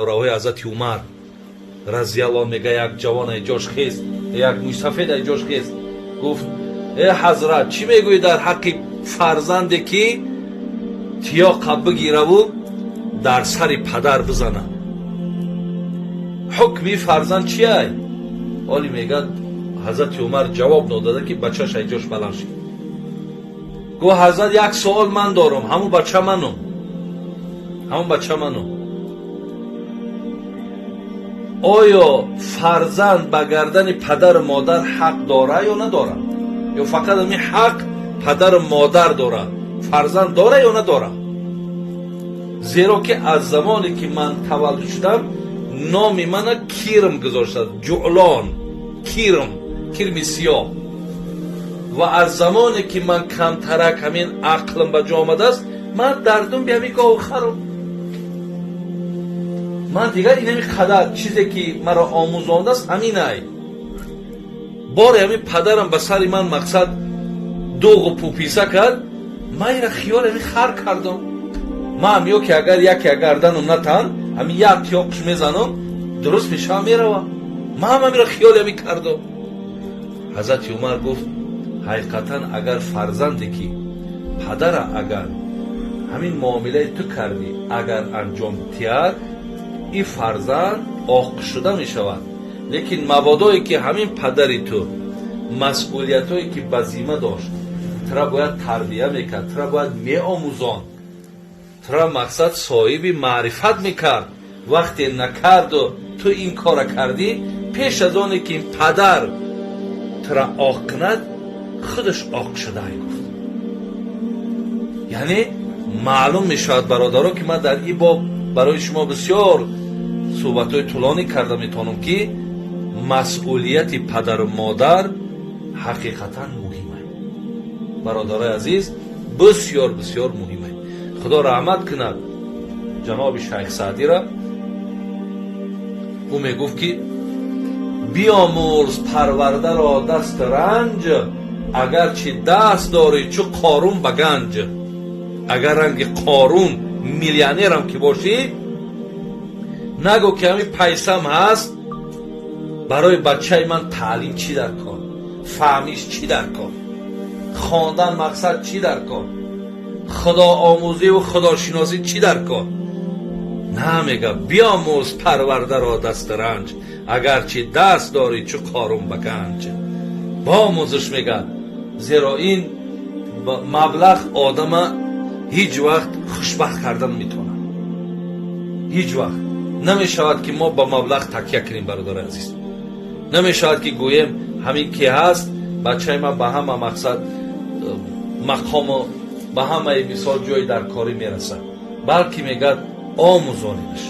давраҳои ҳазрати умар разиаллоҳ мега як ҷавон ҷош хест, як мӯйсафед ҷош хест, гуфт: э ҳазрат, чӣ мегӯӣ дар ҳаққи фарзанде ки тиёқа бигираву дар сари падар бизана? ҳукми фарзанд чиай? оли мегӯяд ҳазрати умар ҷавоб нодода ки бачаш ҷош баланд шид. гӯ ҳазрат, як суол ман дорам, ҳамун бача ману. оё фарзанд ба гардани падару модар ҳақ дорад ё надорад? ё фақат ҳамин ҳақ падару модар дорад, фарзанд дорад ё надорад? зеро ки аз замоне ки ман таваллуд шудам, номи мана кирм гузоштад, ҷуълон, кирми сиёҳ. ва аз замоне ки ман камтарак ҳамин ақлам ба ҷо омадааст, ман дардум би ҳамин гову хару. ман дигар инами қадар чизе ки маро омӯзондааст ҳаминай. боре ҳамин падарам ба сари ман мақсад дуғу пӯписа кард, ман ира хиёл ҳамин хар кардам. ман ё ки агар яке гардану натан ҳамин як тиёқш мезанам, дуруст пешам мерава. ман ҳамира хиёл ҳамин кардам. ҳазрати умар гуфт: ҳақиқатан агар фарзанде ки падара агар ҳамин муомилаи ту кардӣ агар анҷом диҳад, ин фарзанд оқшуда мешавад. лекин мабодое ки ҳамин падари ту масъулиятое ки ба зимма дошт, тура бояд тарбия мекард, тура бояд меомӯзонд, тура мақсад соҳиби маърифат мекард. вақте накарду ту ин кора кардӣ, пеш аз оне ки ин падар тура оқ кунад, худаш оқ шудай гуфт. яъне маълум мешавад бародаро ки ман дар ин боб барои шумо бисёр суҳбатҳои тӯлонӣ карда метавонам ки масъулияти падару модар ҳақиқатан муҳим аст. бародарои азиз, бисёр муҳим аст. худо раҳмат кунад ҷаноби шайх саъдиро. ӯ мегуфт ки биомӯрз парвардаро дасту ранҷ, агарчи даст дорӣ чу қорун ба ганҷ. агар ранги қорун миллионерам ки бошӣ, нагӯ ки ҳамин пайсам ҳаст, барои бачаи ман таълим чӣ дар кор, фаҳмиш чӣ дар кор, хондан мақсад чӣ дар кор, худоомӯзиву худошиносӣ чӣ дар кор? на, мега биомӯз парвардаро дасту ранҷ, агарчи даст дорӣ чу қорун ба ганҷ. бомӯзиш мегӯяд, зеро ин маблағ одама ҳеҷ вақт хушбахт карда наметавонад. ҳеҷ вақт намешавад ки мо ба маблағ такя кунем. бародари азиз, намешавад ки гӯем ҳамин ки ҳаст бачаи ман ба ҳама мақсад мақому ба ҳамаи мисол ҷои дар корӣ мерасад, балки мегӯяд омӯзонидаш.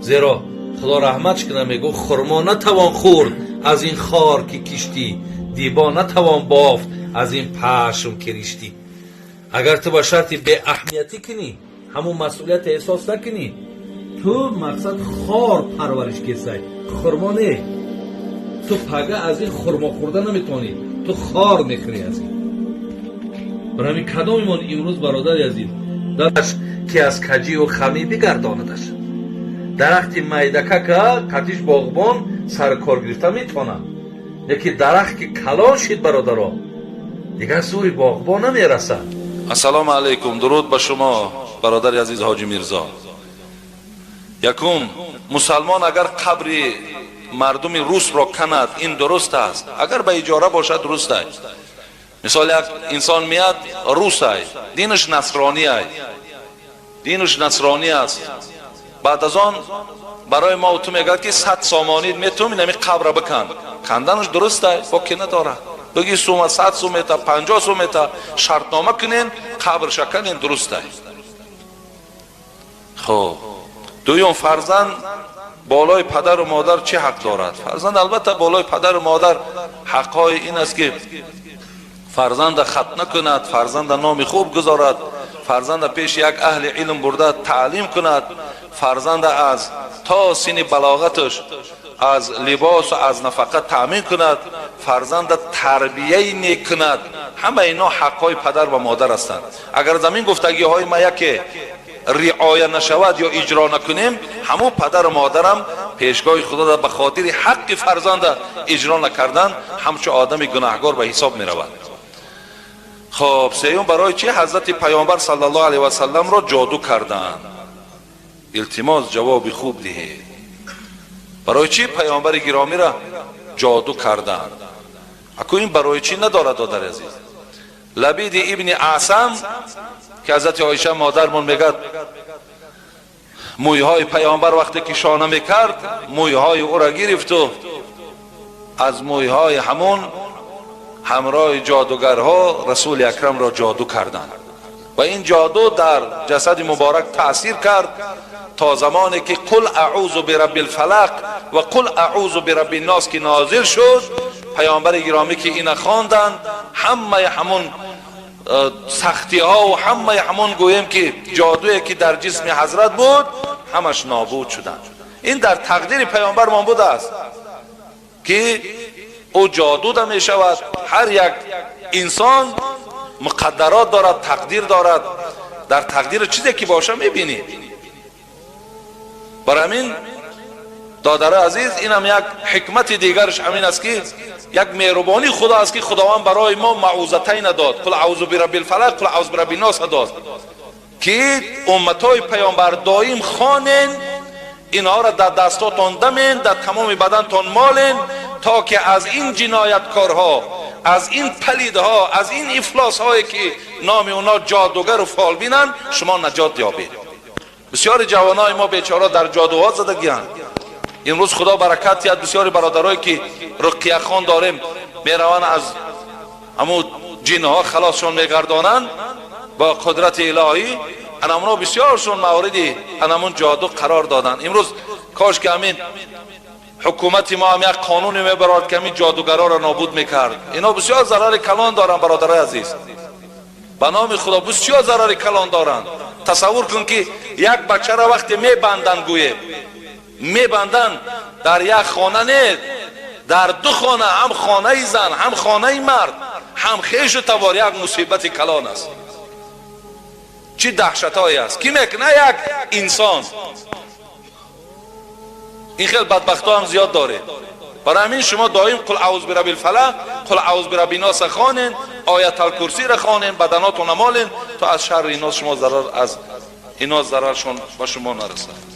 зеро худо раҳматш кунад, мегӯ хурмо натавон хӯрд аз ин хор ки киштӣ, дибо натавон бофт аз ин пашм ки риштӣ. агар ту ба шарти беаҳамиятӣ кунӣ, ҳамун масъулият эҳсос накунӣ, ту мақсад хор парвариш кесай, хурмо не. ту пага аз ин хурмо хӯрда наметавонӣ, ту хор мехӯрӣ аз ин. бар ҳамин кадомимон имрӯз бародари азиз дараш ки аз каҷиву хамӣ бигардонадаш. дарахти майдака ка қатиш боғбон сари кор гирифта метавонад, лекин дарахт ки калон шид бародаро, дигар зӯри боғбон намерасад. ассалому алайкум, дуруд ба шумо бародари азиз ҳоҷи мирзо. якум, мусалмон агар қабри мардуми русро канад, ин дуруст аст. агар ба иҷора бошад дуруст аст. мисол як инсон меяд рус аст, динаш насронӣ аст. баъд аз он барои мо ту мегӯяд ки 100 сомонид метавонӣ ҳамин қабра бикан. канданаш дуруст аст, боки надора. баги сума 100 сомета, 50 сомета шартнома кунен, қабр шаканен, дуруст аст. хоб, дуюм, фарзанд болои падару модар чӣ ҳақ дорад? фарзанд албатта болои падару модар ҳақҳои ин аст ки фарзанда хатна кунад, фарзанда номи хуб гузорад, фарзанда пеши як аҳли илм бурда таълим кунад, фарзанда аз то сини балоғаташ аз либос ва аз нафақа таъмин кунад, фарзанда тарбияи нек кунад. ҳама ино ҳаққҳои падар ва модар ҳастанд. агар замин гуфтагиҳои ма яке رعایت نشود یا اجرا نکنیم، همون پدر و مادرم پیشگاه خدا به خاطر حق فرزند اجرا نکردن همچون آدم گناهکار به حساب می رود. خب سیوم برای چی حضرت پیامبر صلی الله علیه و سلم را جادو کردند؟ التماس جواب خوب دهید. برای چی پیامبر گرامی را جادو کردند؟ اکو این برای چی ندارد دادر عزیز؟ لبید ابن اعصم که حضرت عایشه مادرمون میگد مویهای پیامبر وقتی که شانه میکرد مویهای او را گرفت و از مویهای همون همراه جادوگرها رسول اکرم را جادو کردند و این جادو در جسد مبارک تأثیر کرد تا زمانی که قل اعوذ برب الفلق و قل اعوذ برب الناس که نازل شد، پیامبر گرامی که این خواندند همه همون سختی ها و همه همون گویم که جادویی که در جسم حضرت بود همش نابود شدند. این در تقدیر پیامبر من بوده است که او جادو ده می شود. هر یک انسان مقدرات دارد، تقدیر دارد، در تقدیر چیزی که باشه می بینی. برای همین دادر عزیز این هم یک حکمت دیگرش همین است که یک مهربانی خدا است که خداوند برای ما معوذتین داد، قل اعوذ برب الفلق قل اعوذ برب الناس داد که امتای پیامبر دائم خوانین، اینها را در دستاتون دمین، در تمام بدنتون مالین تا که از این جنایتکارها، از این پلیدها، از این افلاس هایی که نام اونا جادوگر و فالبینن شما نجات یابید. بسیاری جوانای ما بیچاره در جادوها زدگی‌اند. امروز خدا برکت یاد بسیاری برادرایی که رقیه خوان داریم میروان از همون جنها خلاصشون میگردانند با قدرت الهی. انامونا بسیارشون موردی انامون جادو قرار دادن. امروز کاش که همین حکومت ما هم یک قانونی میبرد که همین جادوگرها را نابود میکرد. اینا بسیار ضرر کلان دارن برادرای عزیز، به نام خدا بسیار ضرر کلان دارن. تصور کن که یک بچه را وقتی میبندن گویه میبندن در یک خانه نه، در دو خانه، هم خانه زن هم خانه مرد هم خیش و توار، یک مصیبت کلان است. چی دهشتایی است کی میکنه یک انسان. این خیلی بدبخت هم زیاد داره. برای همین شما دائم قل اعوذ برب الفلق قل اعوذ برب الناس خوانین، آیت الکرسی را خوانین، بدناتون مالین تا از شر اینا شما ضرر از اینا ضررشون به شما نرسد.